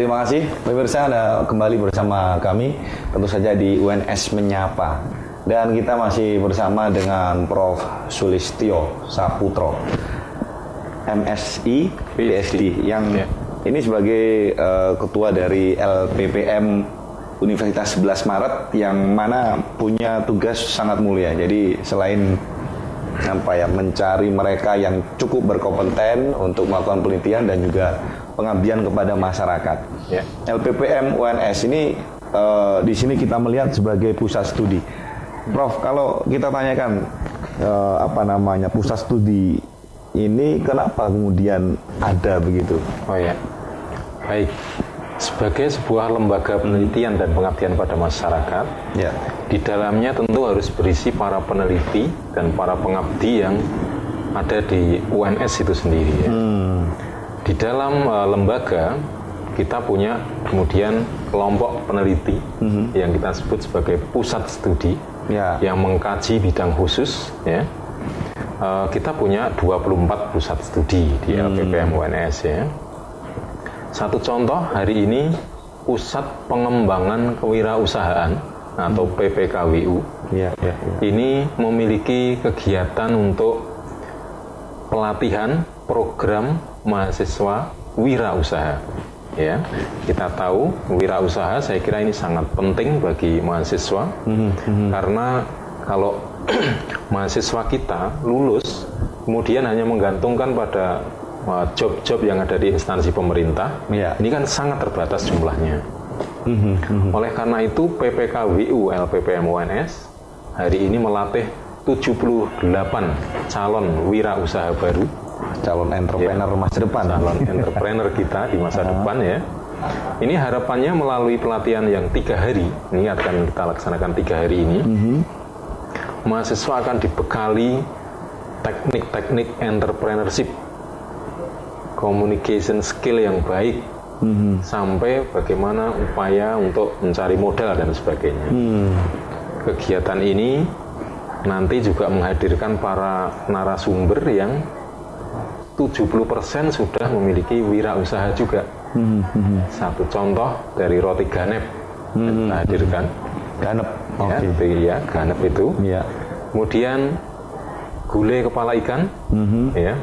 terima kasih pemirsa, Anda kembali bersama kami tentu saja di UNS Menyapa. Dan kita masih bersama dengan Prof. Sulistyo Saputro, MSI PhD, yang ini sebagai ketua dari LPPM Universitas 11 Maret, yang mana punya tugas sangat mulia. Jadi selain mencari mereka yang cukup berkompeten untuk melakukan penelitian dan juga pengabdian kepada masyarakat. LPPM UNS ini di sini kita melihat sebagai pusat studi. Prof, kalau kita tanyakan pusat studi ini kenapa kemudian ada begitu? Oh ya, baik. Sebagai sebuah lembaga penelitian dan pengabdian pada masyarakat, di dalamnya tentu harus berisi para peneliti dan para pengabdi yang ada di UNS itu sendiri. Di dalam lembaga kita punya kemudian kelompok peneliti yang kita sebut sebagai pusat studi yang mengkaji bidang khusus. Kita punya 24 pusat studi di LPPM UNS ya. Satu contoh hari ini, Pusat Pengembangan Kewirausahaan atau PPKWU ini memiliki kegiatan untuk pelatihan program mahasiswa wirausaha. Ya, kita tahu wirausaha, saya kira ini sangat penting bagi mahasiswa karena kalau mahasiswa kita lulus kemudian hanya menggantungkan pada job-job yang ada di instansi pemerintah, ini kan sangat terbatas jumlahnya. Oleh karena itu PPKWU LPPM UNS hari ini melatih 78 calon wirausaha baru, calon entrepreneur masa depan, calon entrepreneur kita di masa depan ya. Ini harapannya melalui pelatihan yang 3 hari, ini akan kita laksanakan 3 hari ini, mahasiswa akan dibekali teknik-teknik entrepreneurship, communication skill yang baik, sampai bagaimana upaya untuk mencari modal dan sebagainya. Kegiatan ini nanti juga menghadirkan para narasumber yang 70% sudah memiliki wirausaha juga. Satu contoh dari roti Ganep kita hadirkan. Ganep, Ganep itu. Kemudian gulai kepala ikan,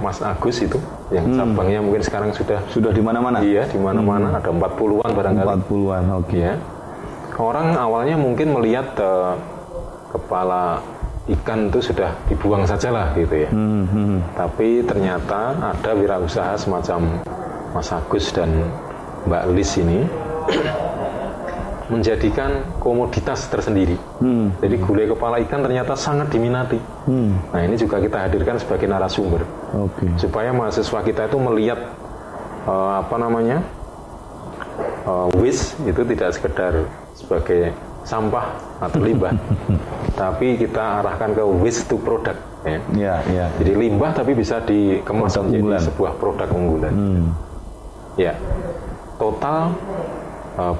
Mas Agus itu, yang cabangnya mungkin sekarang sudah di mana-mana. Iya, di mana-mana, ada 40-an barangkali. 40-an, Ya. Orang awalnya mungkin melihat kepala ikan itu sudah dibuang sajalah gitu ya. Tapi ternyata ada wirausaha semacam Mas Agus dan Mbak Lis ini menjadikan komoditas tersendiri. Jadi gulai kepala ikan ternyata sangat diminati. Nah, ini juga kita hadirkan sebagai narasumber, supaya mahasiswa kita itu melihat waste itu tidak sekedar sebagai sampah atau limbah, tapi kita arahkan ke waste to product. Jadi limbah tapi bisa dikemas menjadi sebuah produk unggulan. Total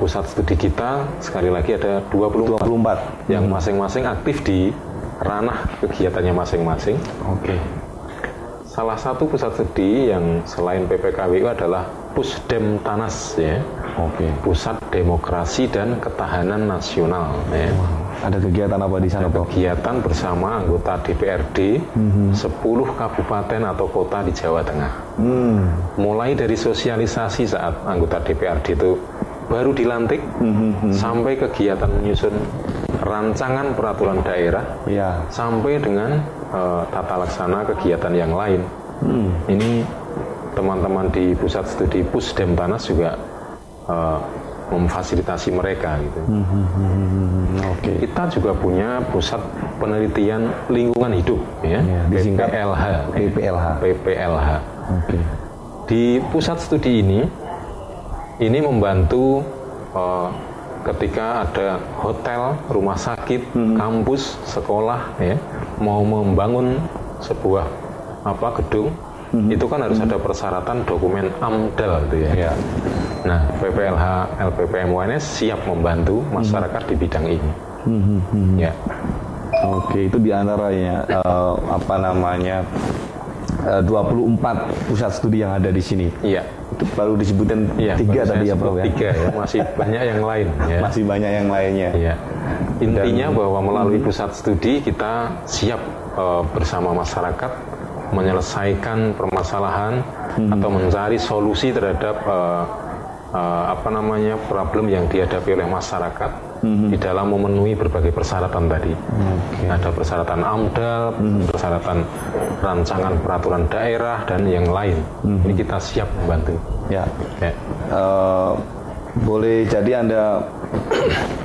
pusat studi kita sekali lagi ada 24 yang masing-masing aktif di ranah kegiatannya masing-masing. Salah satu pusat studi yang selain PPKWU adalah Pusdem Tanas ya. Pusat Demokrasi dan Ketahanan Nasional ya. Ada kegiatan apa di sana, Pak? Kegiatan bersama anggota DPRD 10 kabupaten atau kota di Jawa Tengah. Mulai dari sosialisasi saat anggota DPRD itu baru dilantik, sampai kegiatan menyusun rancangan peraturan daerah, sampai dengan tata laksana kegiatan yang lain. Ini teman-teman di pusat studi Pusdem Tanas juga memfasilitasi mereka gitu. Kita juga punya pusat penelitian lingkungan hidup ya, PPLH. Di pusat studi ini membantu ketika ada hotel, rumah sakit, kampus, sekolah ya, mau membangun sebuah gedung, itu kan harus ada persyaratan dokumen AMDAL gitu ya. Nah, PPLH LPPM UNS siap membantu masyarakat di bidang ini. Itu diantaranya 24 pusat studi yang ada di sini. Itu baru disebutin tiga tadi ya Prof ya? Tiga ya, masih banyak yang lain ya. Masih banyak yang lainnya. Iya. Intinya bahwa melalui pusat studi kita siap bersama masyarakat menyelesaikan permasalahan atau mencari solusi terhadap problem yang dihadapi oleh masyarakat di dalam memenuhi berbagai persyaratan tadi. Ada persyaratan AMDAL, persyaratan rancangan peraturan daerah dan yang lain. Ini kita siap membantu. Ya. Boleh jadi Anda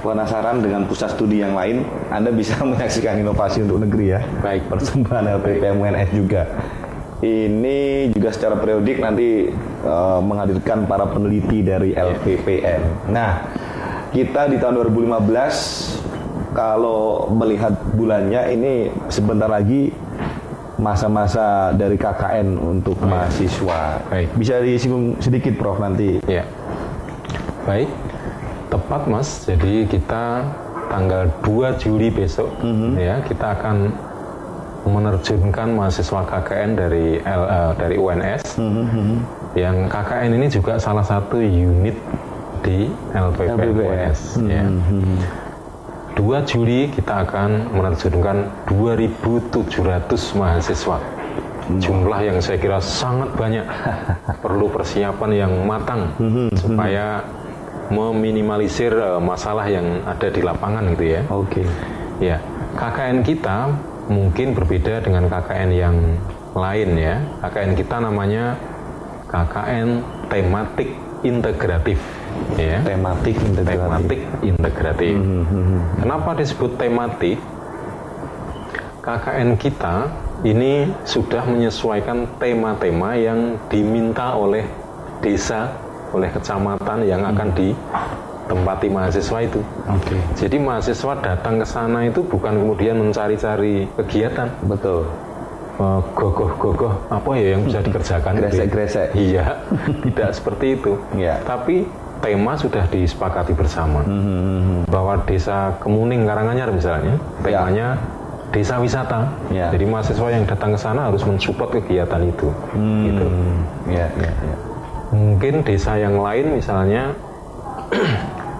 penasaran dengan pusat studi yang lain, Anda bisa menyaksikan Inovasi untuk Negeri ya. Baik, persembahan LPPM UNS juga. Ini juga secara periodik nanti menghadirkan para peneliti dari LPPM. Nah, kita di tahun 2015 kalau melihat bulannya ini sebentar lagi masa-masa dari KKN untuk mahasiswa. Baik. Bisa disinggung sedikit Prof nanti. Ya. Baik, tepat Mas. Jadi kita tanggal 2 Juli besok ya kita akan menerjunkan mahasiswa KKN dari UNS. Yang KKN ini juga salah satu unit di LPPM UNS. Ya. 2 Juli kita akan menerjunkan 2.700 mahasiswa. Jumlah yang saya kira sangat banyak. Perlu persiapan yang matang supaya meminimalisir masalah yang ada di lapangan gitu ya. Oke. Ya, KKN kita mungkin berbeda dengan KKN yang lain ya. KKN kita namanya KKN tematik integratif. Ya. Tematik integratif. Kenapa disebut tematik? KKN kita ini sudah menyesuaikan tema-tema yang diminta oleh desa, oleh kecamatan yang akan ditempati mahasiswa itu. Jadi mahasiswa datang ke sana itu bukan kemudian mencari-cari kegiatan. Betul. Gogoh-gogoh apa ya yang bisa dikerjakan? Gresek-gresek. Iya, tidak seperti itu. Tapi tema sudah disepakati bersama. Bahwa desa Kemuning Karanganyar misalnya, temanya desa wisata. Jadi mahasiswa yang datang ke sana harus mensupport kegiatan itu. Gitu. Mungkin desa yang lain misalnya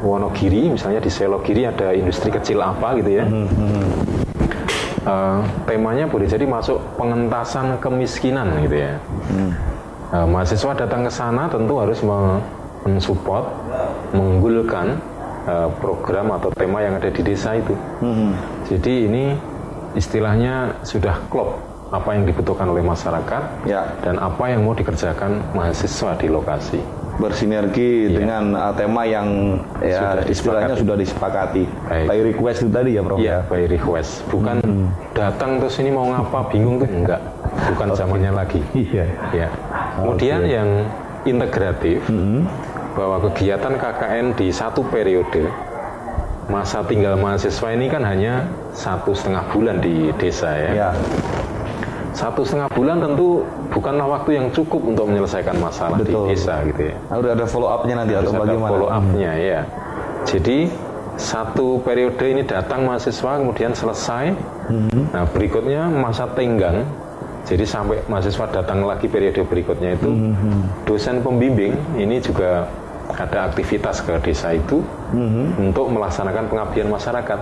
Wonogiri, misalnya di Selogiri ada industri kecil apa gitu ya. Temanya boleh jadi masuk pengentasan kemiskinan gitu ya. Mahasiswa datang ke sana tentu harus mensupport, mengunggulkan program atau tema yang ada di desa itu. Jadi ini istilahnya sudah klop apa yang dibutuhkan oleh masyarakat dan apa yang mau dikerjakan mahasiswa di lokasi. Bersinergi dengan tema yang istilahnya sudah disepakati. By request itu tadi ya Prof? Iya, by request. Bukan datang terus ini mau ngapa bingung tuh enggak. Bukan zamannya lagi. Ya. Kemudian yang integratif bahwa kegiatan KKN di satu periode masa tinggal mahasiswa ini kan hanya 1,5 bulan di desa ya. 1,5 bulan tentu bukanlah waktu yang cukup untuk menyelesaikan masalah di desa gitu ya. Harus ada follow up-nya nanti atau bagaimana? Follow up-nya ya. Jadi satu periode ini datang mahasiswa kemudian selesai. Nah berikutnya masa tenggang. Jadi sampai mahasiswa datang lagi periode berikutnya itu dosen pembimbing ini juga ada aktivitas ke desa itu untuk melaksanakan pengabdian masyarakat.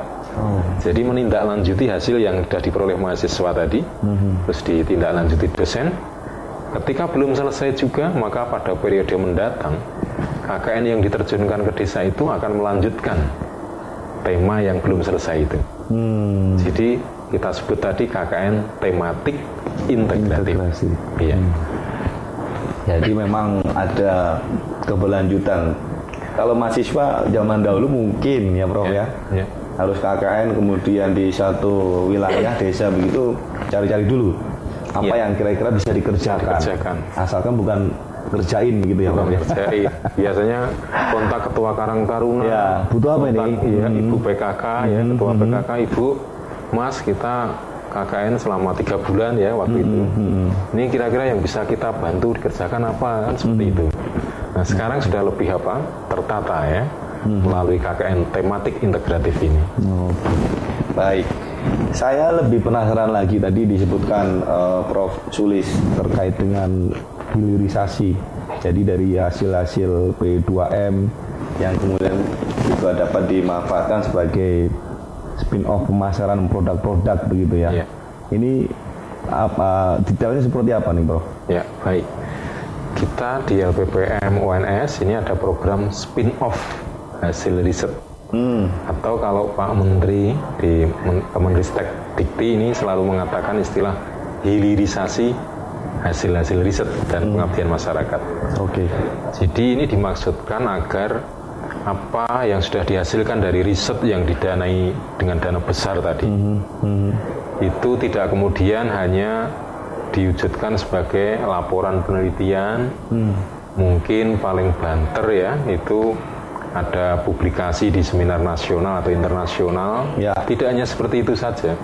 Jadi menindaklanjuti hasil yang sudah diperoleh mahasiswa tadi, terus ditindaklanjuti dosen. Ketika belum selesai juga, maka pada periode mendatang KKN yang diterjunkan ke desa itu akan melanjutkan tema yang belum selesai itu. Jadi kita sebut tadi KKN tematik integratif. Iya. Jadi memang ada keberlanjutan. Kalau mahasiswa zaman dahulu mungkin ya Prof ya. Harus KKN kemudian di satu wilayah desa begitu cari-cari dulu apa yang kira-kira bisa dikerjakan. Asalkan bukan kerjain gitu ya Prof ya. Biasanya kontak ketua Karang Taruna. Butuh apa ini? Ibu PKK ya, ketua PKK Ibu, Mas kita KKN selama 3 bulan ya waktu itu. Ini kira-kira yang bisa kita bantu dikerjakan apa kan seperti itu. Nah sekarang sudah lebih tertata ya melalui KKN tematik integratif ini. Baik, saya lebih penasaran lagi tadi disebutkan Prof Sulis terkait dengan hilirisasi Jadi dari hasil-hasil P2M yang kemudian juga dapat dimanfaatkan sebagai spin-off pemasaran produk-produk begitu ya. Ini apa detailnya seperti apa nih, Prof? Ya, baik. Kita di LPPM UNS ini ada program spin-off hasil riset. Atau kalau Pak Menteri di Kemenristek Dikti ini selalu mengatakan istilah hilirisasi hasil-hasil riset dan pengabdian masyarakat. Oke. Jadi ini dimaksudkan agar apa yang sudah dihasilkan dari riset yang didanai dengan dana besar tadi, itu tidak kemudian hanya diwujudkan sebagai laporan penelitian, mungkin paling banter ya, itu ada publikasi di seminar nasional atau internasional. Tidak hanya seperti itu saja.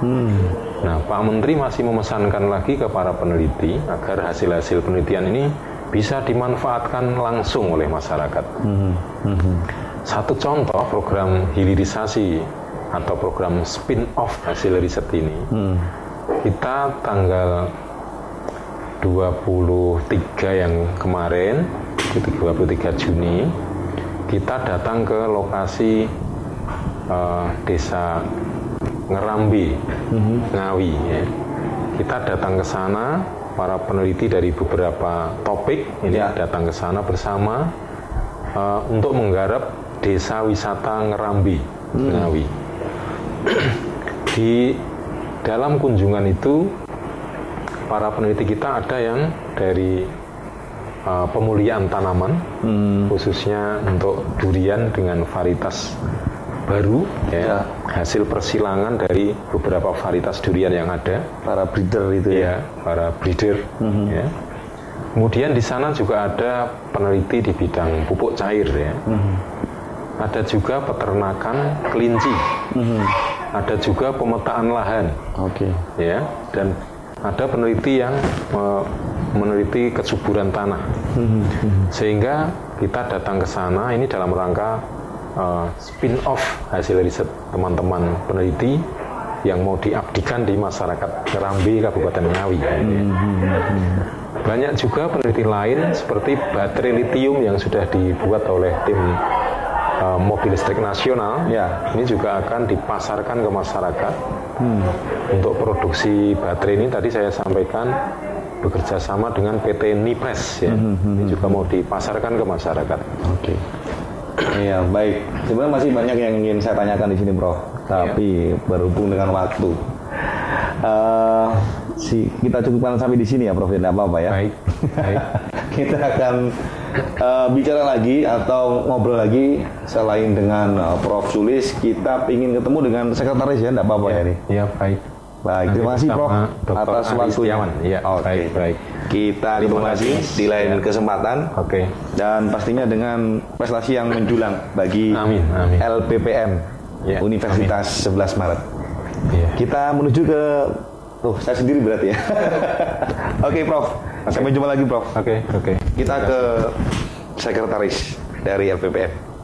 Nah, Pak Menteri masih memesankan lagi ke para peneliti agar hasil-hasil penelitian ini bisa dimanfaatkan langsung oleh masyarakat. Satu contoh program hilirisasi atau program spin-off hasil riset ini, kita tanggal 23 yang kemarin, 23 Juni, kita datang ke lokasi desa Ngerambi, Ngawi. Ya. Kita datang ke sana, para peneliti dari beberapa topik ini datang ke sana bersama untuk menggarap desa wisata Ngerambi, Ngawi. Di dalam kunjungan itu, para peneliti kita ada yang dari pemuliaan tanaman, khususnya untuk durian dengan varietas baru, hasil persilangan dari beberapa varietas durian yang ada. Para breeder itu ya? Para breeder. Ya. Kemudian di sana juga ada peneliti di bidang pupuk cair, ya. Ada juga peternakan kelinci, ada juga pemetaan lahan, ya, dan ada peneliti yang meneliti kesuburan tanah, sehingga kita datang ke sana ini dalam rangka spin-off hasil riset teman-teman peneliti yang mau diabdikan di masyarakat Ngerambi, Kabupaten Ngawi. Banyak juga peneliti lain seperti baterai litium yang sudah dibuat oleh tim mobil listrik nasional, ini juga akan dipasarkan ke masyarakat. Untuk produksi baterai ini tadi saya sampaikan bekerja sama dengan PT Nipres, ya. Ini juga mau dipasarkan ke masyarakat. Iya, baik. Sebenarnya masih banyak yang ingin saya tanyakan di sini, Prof. Tapi berhubung dengan waktu, kita cukupkan sampai di sini ya, Prof. Tidak apa-apa ya. Baik. Kita akan bicara lagi atau ngobrol lagi selain dengan Prof. Sulis. Kita ingin ketemu dengan sekretaris ya, tidak apa-apa ya nih. Iya, baik. Baik, terima kasih Prof. atas waktunya. Ya, baik. Kita ketemu lagi di lain kesempatan. Dan pastinya dengan prestasi yang menjulang bagi LPPM Universitas 11 Maret. Kita menuju ke saya sendiri berarti ya. Prof. Sampai jumpa lagi, Prof. Kita ke sekretaris dari LPPM.